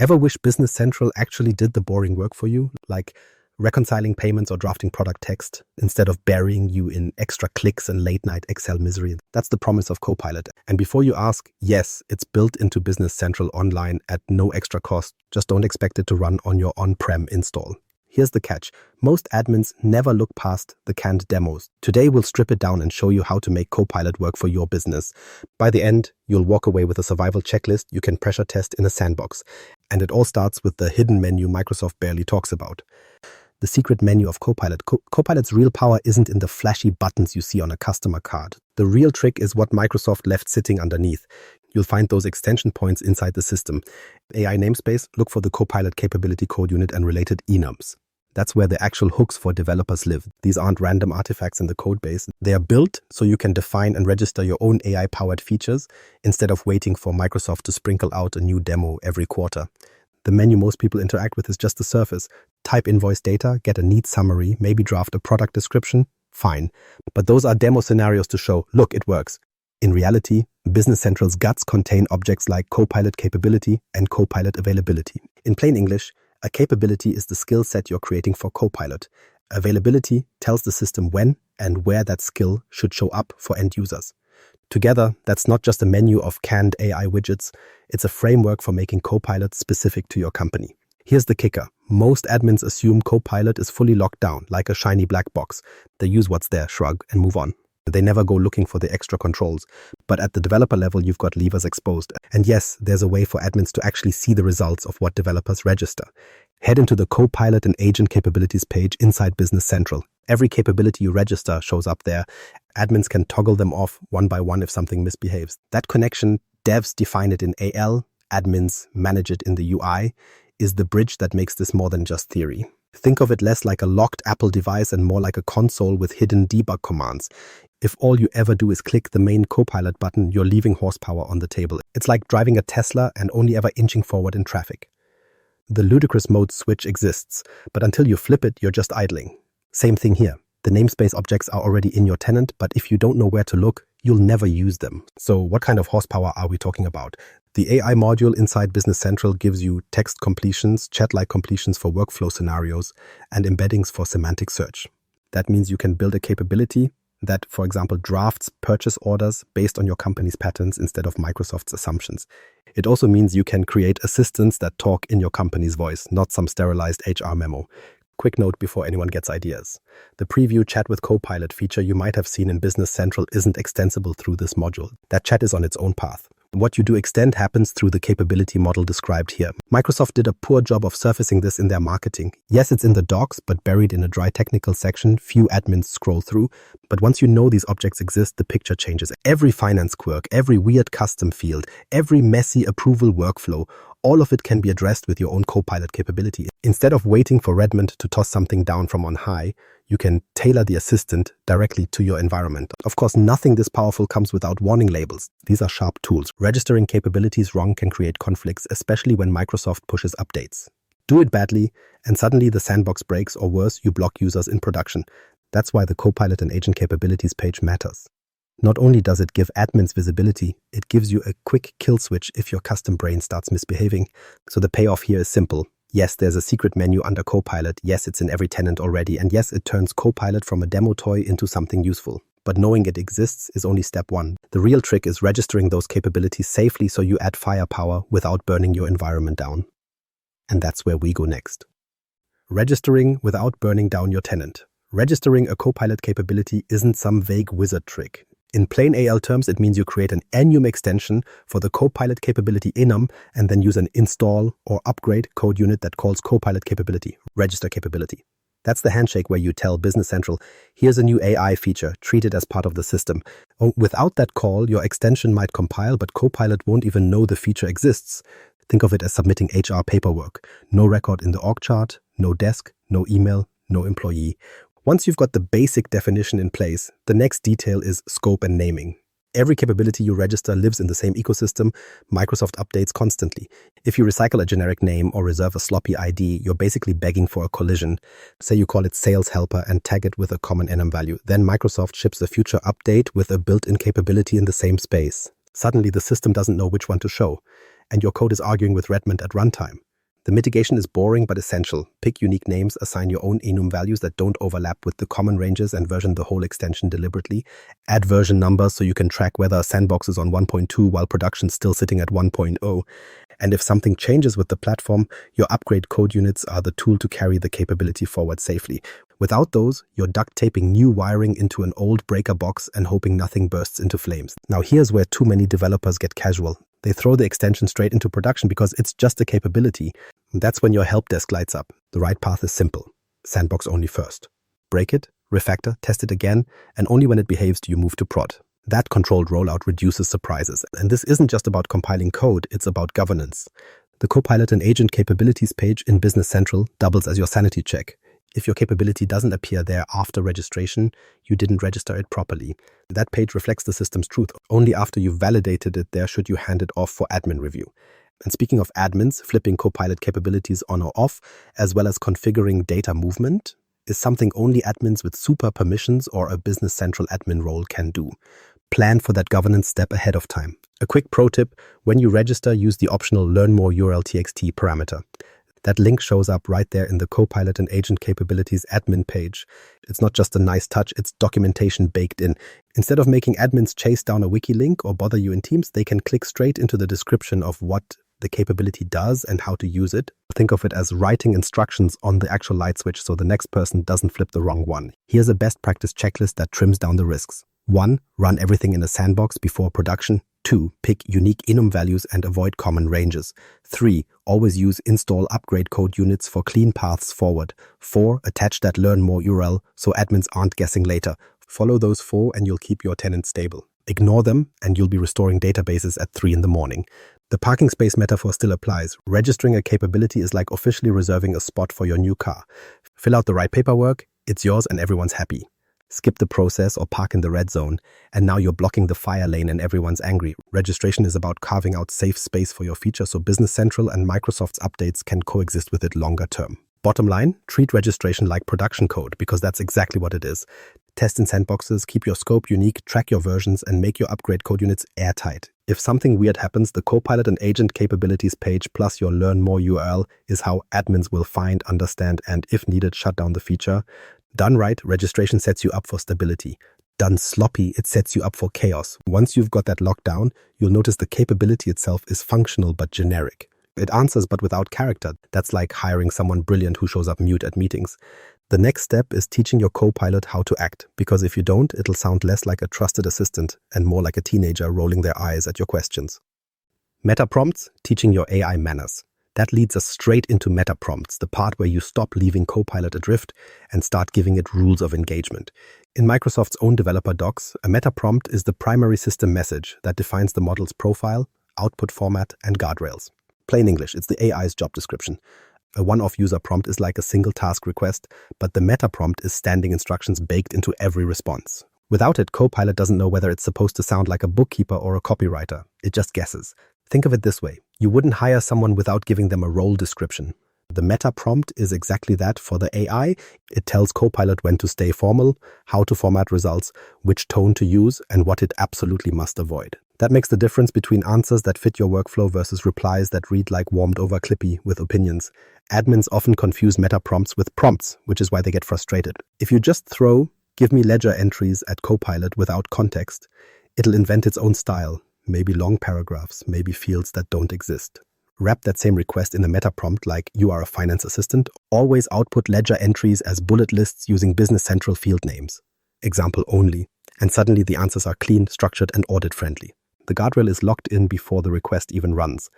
Ever wish Business Central actually did the boring work for you, like reconciling payments or drafting product text, instead of burying you in extra clicks and late-night Excel misery? That's the promise of Copilot. And before you ask, yes, it's built into Business Central Online at no extra cost. Just don't expect it to run on your on-prem install. Here's the catch. Most admins never look past the canned demos. Today, we'll strip it down and show you how to make Copilot work for your business. By the end, you'll walk away with a survival checklist you can pressure test in a sandbox. And it all starts with the hidden menu Microsoft barely talks about. The secret menu of Copilot. Copilot's real power isn't in the flashy buttons you see on a customer card. The real trick is what Microsoft left sitting underneath. You'll find those extension points inside the system. AI namespace, look for the Copilot capability code unit and related enums. That's where the actual hooks for developers live. These aren't random artifacts in the code base. They are built so you can define and register your own AI-powered features instead of waiting for Microsoft to sprinkle out a new demo every quarter. The menu most people interact with is just the surface. Type invoice data, get a neat summary, maybe draft a product description. Fine. But those are demo scenarios to show, look, it works. In reality, Business Central's guts contain objects like Copilot capability and Copilot availability. In plain English, a capability is the skill set you're creating for Copilot. Availability tells the system when and where that skill should show up for end users. Together, that's not just a menu of canned AI widgets, it's a framework for making Copilot specific to your company. Here's the kicker. Most admins assume Copilot is fully locked down, like a shiny black box. They use what's there, shrug, and move on. They never go looking for the extra controls. But at the developer level, you've got levers exposed. And yes, there's a way for admins to actually see the results of what developers register. Head into the Copilot and Agent Capabilities page inside Business Central. Every capability you register shows up there. Admins can toggle them off one by one if something misbehaves. That connection, devs define it in AL, admins manage it in the UI, is the bridge that makes this more than just theory. Think of it less like a locked Apple device and more like a console with hidden debug commands. If all you ever do is click the main Copilot button, you're leaving horsepower on the table. It's like driving a Tesla and only ever inching forward in traffic. The ludicrous mode switch exists, but until you flip it, you're just idling. Same thing here. The namespace objects are already in your tenant, but if you don't know where to look, you'll never use them. So what kind of horsepower are we talking about? The AI module inside Business Central gives you text completions, chat-like completions for workflow scenarios, and embeddings for semantic search. That means you can build a capability that, for example, drafts purchase orders based on your company's patterns instead of Microsoft's assumptions. It also means you can create assistants that talk in your company's voice, not some sterilized HR memo. Quick note before anyone gets ideas. The preview chat with Copilot feature you might have seen in Business Central isn't extensible through this module. That chat is on its own path. What you do extend happens through the capability model described here. Microsoft did a poor job of surfacing this in their marketing. Yes, it's in the docs, but buried in a dry technical section few admins scroll through. But once you know these objects exist, the picture changes. Every finance quirk, every weird custom field, every messy approval workflow, all of it can be addressed with your own Copilot capability. Instead of waiting for Redmond to toss something down from on high, you can tailor the assistant directly to your environment. Of course, nothing this powerful comes without warning labels. These are sharp tools. Registering capabilities wrong can create conflicts, especially when Microsoft pushes updates. Do it badly, and suddenly the sandbox breaks, or worse, you block users in production. That's why the Copilot and Agent Capabilities page matters. Not only does it give admins visibility, it gives you a quick kill switch if your custom brain starts misbehaving. So the payoff here is simple. Yes, there's a secret menu under Copilot. Yes, it's in every tenant already. And yes, it turns Copilot from a demo toy into something useful. But knowing it exists is only step one. The real trick is registering those capabilities safely so you add firepower without burning your environment down. And that's where we go next. Registering without burning down your tenant. Registering a Copilot capability isn't some vague wizard trick. In plain AL terms, it means you create an enum extension for the Copilot capability enum and then use an install or upgrade code unit that calls Copilot capability, register capability. That's the handshake where you tell Business Central, here's a new AI feature, treat it as part of the system. Without that call, your extension might compile, but Copilot won't even know the feature exists. Think of it as submitting HR paperwork. No record in the org chart, no desk, no email, no employee. Once you've got the basic definition in place, the next detail is scope and naming. Every capability you register lives in the same ecosystem. Microsoft updates constantly. If you recycle a generic name or reserve a sloppy ID, you're basically begging for a collision. Say you call it Sales Helper and tag it with a common enum value. Then Microsoft ships a future update with a built-in capability in the same space. Suddenly, the system doesn't know which one to show, and your code is arguing with Redmond at runtime. The mitigation is boring but essential. Pick unique names, assign your own enum values that don't overlap with the common ranges, and version the whole extension deliberately. Add version numbers so you can track whether a sandbox is on 1.2 while production's still sitting at 1.0. And if something changes with the platform, your upgrade code units are the tool to carry the capability forward safely. Without those, you're duct taping new wiring into an old breaker box and hoping nothing bursts into flames. Now here's where too many developers get casual. They throw the extension straight into production because it's just a capability. That's when your help desk lights up. The right path is simple. Sandbox only first. Break it, refactor, test it again, and only when it behaves do you move to prod. That controlled rollout reduces surprises. And this isn't just about compiling code, it's about governance. The Copilot and Agent Capabilities page in Business Central doubles as your sanity check. If your capability doesn't appear there after registration, you didn't register it properly. That page reflects the system's truth. Only after you've validated it there should you hand it off for admin review. And speaking of admins, flipping Copilot capabilities on or off, as well as configuring data movement, is something only admins with super permissions or a Business Central admin role can do. Plan for that governance step ahead of time. A quick pro tip, when you register, use the optional Learn More URL-TXT parameter. That link shows up right there in the Copilot and Agent Capabilities admin page. It's not just a nice touch, it's documentation baked in. Instead of making admins chase down a wiki link or bother you in Teams, they can click straight into the description of what the capability does and how to use it. Think of it as writing instructions on the actual light switch so the next person doesn't flip the wrong one. Here's a best practice checklist that trims down the risks. 1. Run everything in a sandbox before production. 2. Pick unique enum values and avoid common ranges. 3. Always use install upgrade code units for clean paths forward. 4. Attach that learn more URL so admins aren't guessing later. Follow those 4 and you'll keep your tenant stable. Ignore them and you'll be restoring databases at 3 in the morning. The parking space metaphor still applies. Registering a capability is like officially reserving a spot for your new car. Fill out the right paperwork, it's yours and everyone's happy. Skip the process or park in the red zone, and now you're blocking the fire lane and everyone's angry. Registration is about carving out safe space for your feature so Business Central and Microsoft's updates can coexist with it longer term. Bottom line, treat registration like production code because that's exactly what it is. Test in sandboxes, keep your scope unique, track your versions, and make your upgrade code units airtight. If something weird happens, the Copilot and Agent Capabilities page plus your Learn More URL is how admins will find, understand, and if needed, shut down the feature. Done right, registration sets you up for stability. Done sloppy, it sets you up for chaos. Once you've got that locked down, you'll notice the capability itself is functional but generic. It answers but without character. That's like hiring someone brilliant who shows up mute at meetings. The next step is teaching your Copilot how to act, because if you don't, it'll sound less like a trusted assistant and more like a teenager rolling their eyes at your questions. Meta prompts, teaching your AI manners. That leads us straight into meta prompts, the part where you stop leaving Copilot adrift and start giving it rules of engagement. In Microsoft's own developer docs, a meta prompt is the primary system message that defines the model's profile, output format, and guardrails. Plain English, it's the AI's job description. A one-off user prompt is like a single task request, but the meta prompt is standing instructions baked into every response. Without it, Copilot doesn't know whether it's supposed to sound like a bookkeeper or a copywriter. It just guesses. Think of it this way. You wouldn't hire someone without giving them a role description. The meta prompt is exactly that for the AI. It tells Copilot when to stay formal, how to format results, which tone to use, and what it absolutely must avoid. That makes the difference between answers that fit your workflow versus replies that read like warmed-over Clippy with opinions. Admins often confuse meta prompts with prompts, which is why they get frustrated. If you just throw, "Give me ledger entries" at Copilot without context, it'll invent its own style. Maybe long paragraphs, maybe fields that don't exist. Wrap that same request in a meta prompt like "You are a finance assistant." Always output ledger entries as bullet lists using Business Central field names. Example only. And suddenly the answers are clean, structured, and audit-friendly. The guardrail is locked in before the request even runs.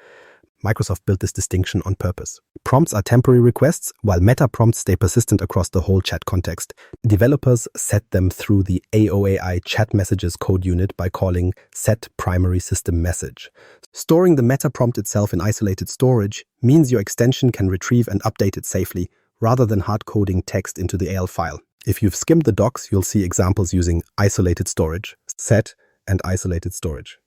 Microsoft built this distinction on purpose. Prompts are temporary requests, while meta prompts stay persistent across the whole chat context. Developers set them through the AOAI chat messages code unit by calling set primary system message. Storing the meta prompt itself in isolated storage means your extension can retrieve and update it safely, rather than hard-coding text into the AL file. If you've skimmed the docs, you'll see examples using isolated storage, set, and isolated storage.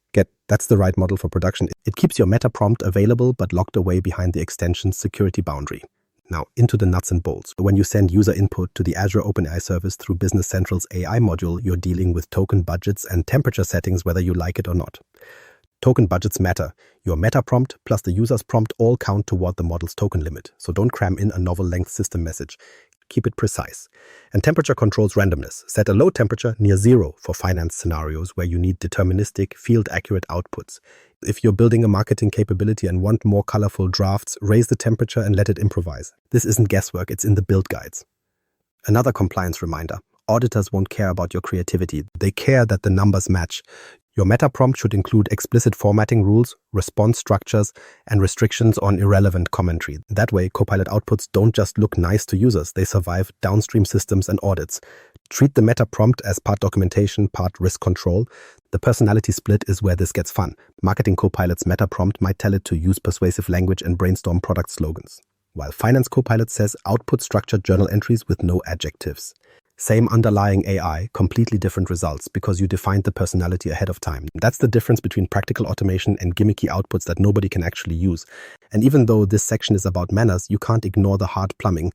That's the right model for production. It keeps your meta prompt available but locked away behind the extension's security boundary. Now, into the nuts and bolts. When you send user input to the Azure OpenAI service through Business Central's AI module, you're dealing with token budgets and temperature settings whether you like it or not. Token budgets matter. Your meta prompt plus the user's prompt all count toward the model's token limit, so don't cram in a novel-length system message. Keep it precise. And temperature controls randomness. Set a load temperature near 0 for finance scenarios where you need deterministic, field-accurate outputs. If you're building a marketing capability and want more colorful drafts, raise the temperature and let it improvise. This isn't guesswork, it's in the build guides. Another compliance reminder. Auditors won't care about your creativity. They care that the numbers match. Your meta prompt should include explicit formatting rules, response structures, and restrictions on irrelevant commentary. That way, Copilot outputs don't just look nice to users, they survive downstream systems and audits. Treat the meta prompt as part documentation, part risk control. The personality split is where this gets fun. Marketing Copilot's meta prompt might tell it to use persuasive language and brainstorm product slogans, while Finance Copilot says output structured journal entries with no adjectives. Same underlying AI, completely different results because you defined the personality ahead of time. That's the difference between practical automation and gimmicky outputs that nobody can actually use. And even though this section is about manners, you can't ignore the hard plumbing.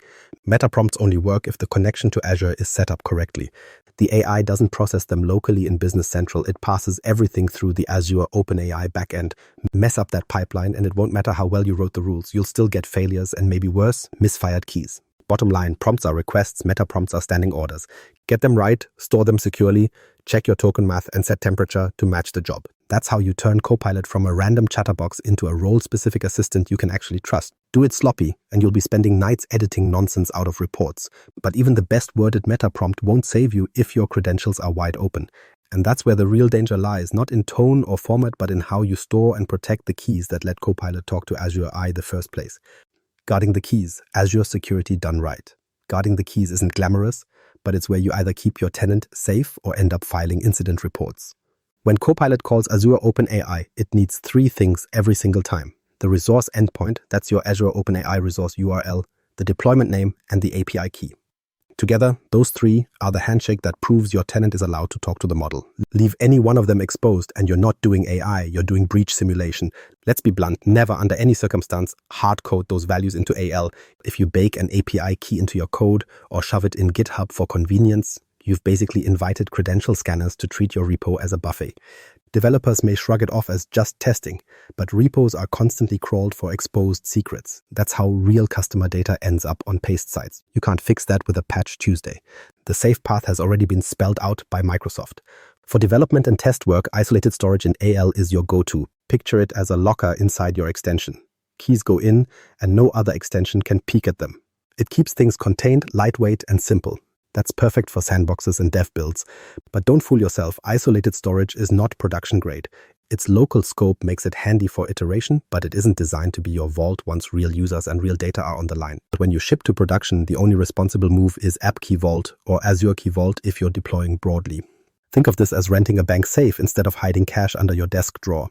Meta prompts only work if the connection to Azure is set up correctly. The AI doesn't process them locally in Business Central. It passes everything through the Azure OpenAI backend. Mess up that pipeline and it won't matter how well you wrote the rules. You'll still get failures and maybe worse, misfired keys. Bottom line, prompts are requests, meta prompts are standing orders. Get them right, store them securely, check your token math, and set temperature to match the job. That's how you turn Copilot from a random chatterbox into a role-specific assistant you can actually trust. Do it sloppy, and you'll be spending nights editing nonsense out of reports. But even the best-worded meta prompt won't save you if your credentials are wide open. And that's where the real danger lies, not in tone or format, but in how you store and protect the keys that let Copilot talk to Azure AI the first place. Guarding the keys, Azure security done right. Guarding the keys isn't glamorous, but it's where you either keep your tenant safe or end up filing incident reports. When Copilot calls Azure OpenAI, it needs 3 things every single time. The resource endpoint, that's your Azure OpenAI resource URL, the deployment name, and the API key. Together, those 3 are the handshake that proves your tenant is allowed to talk to the model. Leave any one of them exposed and you're not doing AI, you're doing breach simulation. Let's be blunt, never under any circumstance hard code those values into AL. If you bake an API key into your code or shove it in GitHub for convenience, you've basically invited credential scanners to treat your repo as a buffet. Developers may shrug it off as just testing, but repos are constantly crawled for exposed secrets. That's how real customer data ends up on paste sites. You can't fix that with a patch Tuesday. The safe path has already been spelled out by Microsoft. For development and test work, isolated storage in AL is your go-to. Picture it as a locker inside your extension. Keys go in, and no other extension can peek at them. It keeps things contained, lightweight, and simple. That's perfect for sandboxes and dev builds. But don't fool yourself, isolated storage is not production grade. Its local scope makes it handy for iteration, but it isn't designed to be your vault once real users and real data are on the line. But when you ship to production, the only responsible move is App Key Vault or Azure Key Vault if you're deploying broadly. Think of this as renting a bank safe instead of hiding cash under your desk drawer.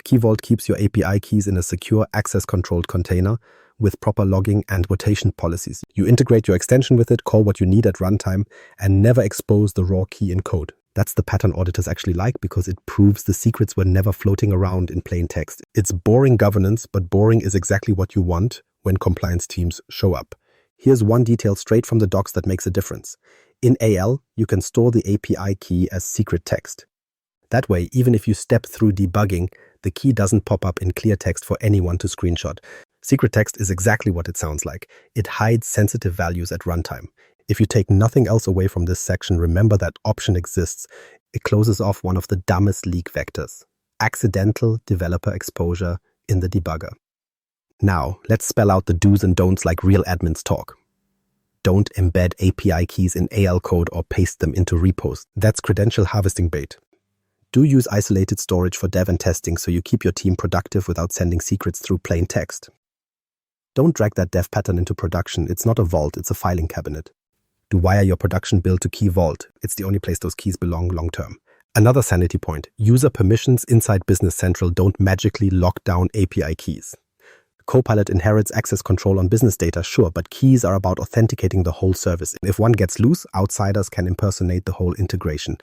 Key Vault keeps your API keys in a secure, access-controlled container with proper logging and rotation policies. You integrate your extension with it, call what you need at runtime, and never expose the raw key in code. That's the pattern auditors actually like because it proves the secrets were never floating around in plain text. It's boring governance, but boring is exactly what you want when compliance teams show up. Here's one detail straight from the docs that makes a difference. In AL, you can store the API key as secret text. That way, even if you step through debugging, the key doesn't pop up in clear text for anyone to screenshot. Secret text is exactly what it sounds like. It hides sensitive values at runtime. If you take nothing else away from this section, remember that option exists. It closes off one of the dumbest leak vectors: accidental developer exposure in the debugger. Now, let's spell out the do's and don'ts like real admins talk. Don't embed API keys in AL code or paste them into repos. That's credential harvesting bait. Do use isolated storage for dev and testing so you keep your team productive without sending secrets through plain text. Don't drag that dev pattern into production. It's not a vault, it's a filing cabinet. Do wire your production build to Key Vault. It's the only place those keys belong long term. Another sanity point: user permissions inside Business Central don't magically lock down API keys. Copilot inherits access control on business data, sure, but keys are about authenticating the whole service. If one gets loose, outsiders can impersonate the whole integration.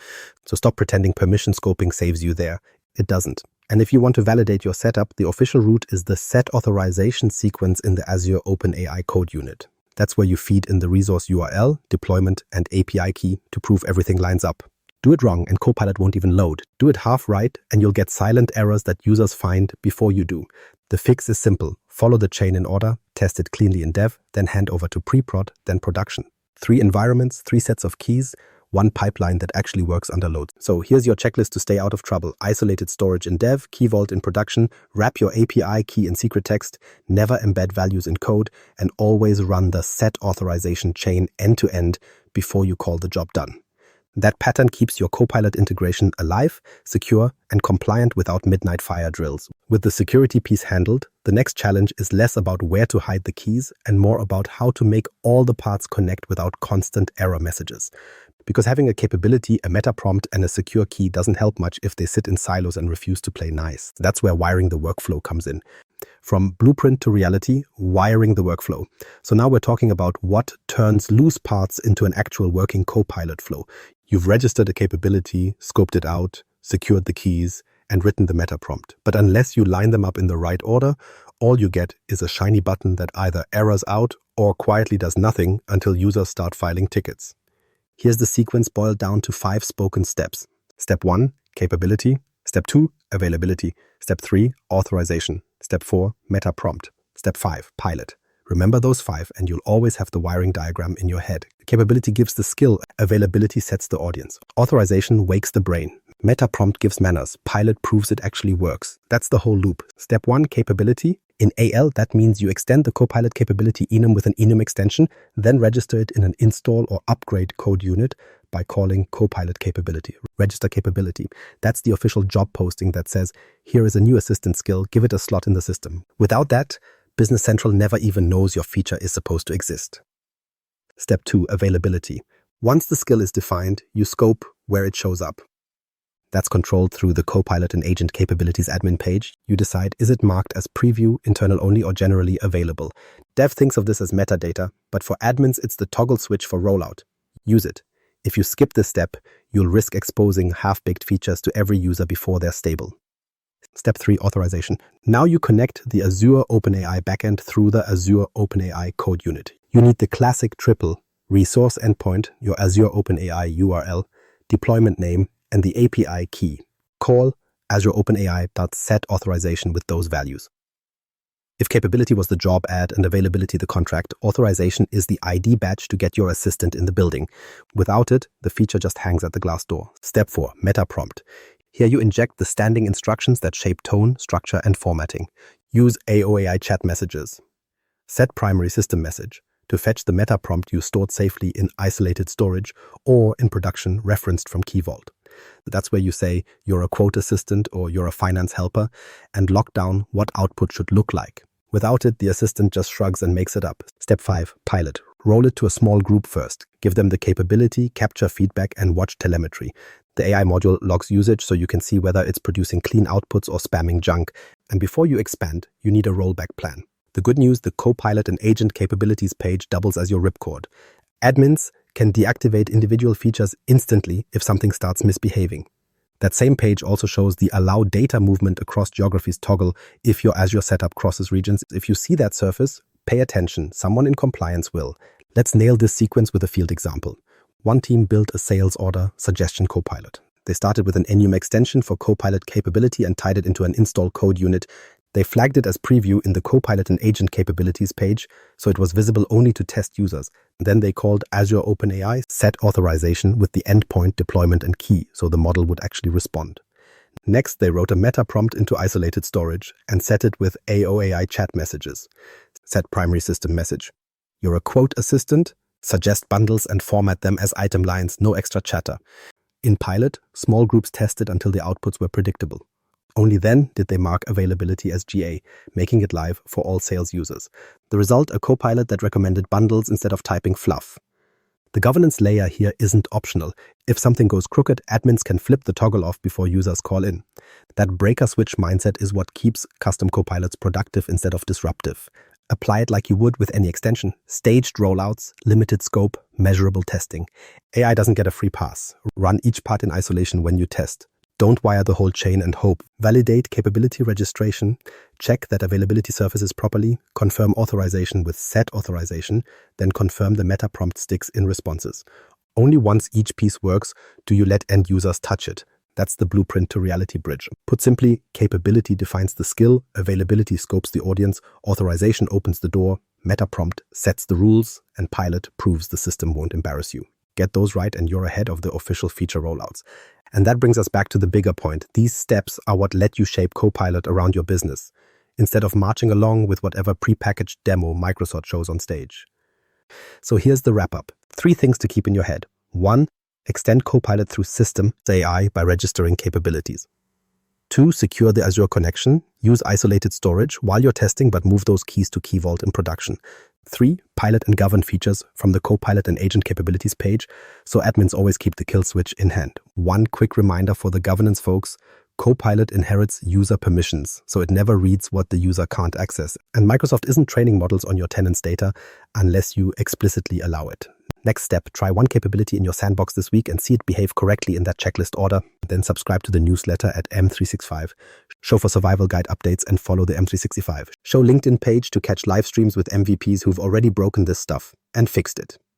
So stop pretending permission scoping saves you there. It doesn't. And if you want to validate your setup, the official route is the set authorization sequence in the Azure OpenAI code unit. That's where you feed in the resource URL, deployment, and API key to prove everything lines up. Do it wrong and Copilot won't even load. Do it half right and you'll get silent errors that users find before you do. The fix is simple. Follow the chain in order, test it cleanly in dev, then hand over to pre-prod, then production. 3 environments, 3 sets of keys, 1 pipeline that actually works under load. So here's your checklist to stay out of trouble. Isolated storage in dev, Key Vault in production, wrap your API key in secret text, never embed values in code, and always run the set authorization chain end-to-end before you call the job done. That pattern keeps your Copilot integration alive, secure, and compliant without midnight fire drills. With the security piece handled, the next challenge is less about where to hide the keys and more about how to make all the parts connect without constant error messages. Because having a capability, a meta prompt, and a secure key doesn't help much if they sit in silos and refuse to play nice. That's where wiring the workflow comes in. From blueprint to reality, wiring the workflow. So now we're talking about what turns loose parts into an actual working Copilot flow. You've registered a capability, scoped it out, secured the keys, and written the meta prompt. But unless you line them up in the right order, all you get is a shiny button that either errors out or quietly does nothing until users start filing tickets. Here's the sequence boiled down to 5 spoken steps. Step 1, capability. Step 2, availability. Step 3, authorization. Step 4, meta prompt. Step 5, pilot. Remember those 5 and you'll always have the wiring diagram in your head. Capability gives the skill, availability sets the audience. Authorization wakes the brain. Meta prompt gives manners. Pilot proves it actually works. That's the whole loop. Step 1, capability. In AL, that means you extend the Copilot capability enum with an enum extension, then register it in an install or upgrade code unit by calling Copilot capability. Register capability. That's the official job posting that says, here is a new assistant skill, give it a slot in the system. Without that, Business Central never even knows your feature is supposed to exist. Step 2, availability. Once the skill is defined, you scope where it shows up. That's controlled through the Copilot and Agent Capabilities admin page. You decide, is it marked as preview, internal only, or generally available? Dev thinks of this as metadata, but for admins, it's the toggle switch for rollout. Use it. If you skip this step, you'll risk exposing half-baked features to every user before they're stable. Step 3, authorization. Now you connect the Azure OpenAI backend through the Azure OpenAI code unit. You need the classic triple: resource endpoint, your Azure OpenAI URL, deployment name, and the API key. Call Azure OpenAI.set authorization with those values. If capability was the job ad and availability the contract, authorization is the ID badge to get your assistant in the building. Without it, the feature just hangs at the glass door. Step 4, meta prompt. Here you inject the standing instructions that shape tone, structure, and formatting. Use AOAI chat messages. Set primary system message to fetch the meta prompt you stored safely in isolated storage or in production referenced from Key Vault. That's where you say you're a quote assistant or you're a finance helper and lock down what output should look like. Without it, the assistant just shrugs and makes it up. Step 5, pilot. Roll it to a small group first. Give them the capability, capture feedback, and watch telemetry. The AI module logs usage so you can see whether it's producing clean outputs or spamming junk. And before you expand, you need a rollback plan. The good news, the Copilot and Agent Capabilities page doubles as your ripcord. Admins can deactivate individual features instantly if something starts misbehaving. That same page also shows the Allow Data Movement Across Geographies toggle if your Azure setup crosses regions. If you see that surface, pay attention. Someone in compliance will. Let's nail this sequence with a field example. One team built a sales order suggestion Copilot. They started with an enum extension for Copilot capability and tied it into an install code unit. They flagged it as preview in the Copilot and Agent Capabilities page, so it was visible only to test users. Then they called Azure OpenAI set authorization with the endpoint, deployment, and key, so the model would actually respond. Next, they wrote a meta prompt into isolated storage and set it with AOAI chat messages. Set primary system message. You're a quote assistant, suggest bundles and format them as item lines, no extra chatter. In pilot, small groups tested until the outputs were predictable. Only then did they mark availability as GA, making it live for all sales users. The result, a Copilot that recommended bundles instead of typing fluff. The governance layer here isn't optional. If something goes crooked, admins can flip the toggle off before users call in. That breaker-switch mindset is what keeps custom Copilots productive instead of disruptive. Apply it like you would with any extension. Staged rollouts, limited scope, measurable testing. AI doesn't get a free pass. Run each part in isolation when you test. Don't wire the whole chain and hope. Validate capability registration, check that availability surfaces properly, confirm authorization with set authorization, then confirm the meta prompt sticks in responses. Only once each piece works do you let end users touch it. That's the blueprint to reality bridge. Put simply, capability defines the skill, availability scopes the audience, authorization opens the door, meta prompt sets the rules, and pilot proves the system won't embarrass you. Get those right and you're ahead of the official feature rollouts. And that brings us back to the bigger point. These steps are what let you shape Copilot around your business, instead of marching along with whatever prepackaged demo Microsoft shows on stage. So here's the wrap-up. 3 things to keep in your head. 1. Extend Copilot through System AI by registering capabilities. 2. Secure the Azure connection. Use isolated storage while you're testing, but move those keys to Key Vault in production. 3. Pilot and govern features from the Copilot and agent capabilities page, so admins always keep the kill switch in hand. One quick reminder for the governance folks: Copilot inherits user permissions, so it never reads what the user can't access. And Microsoft isn't training models on your tenants' data unless you explicitly allow it. Next step, try one capability in your sandbox this week and see it behave correctly in that checklist order. Then subscribe to the newsletter at M365. Show for survival guide updates and follow the M365 Show LinkedIn page to catch live streams with MVPs who've already broken this stuff and fixed it.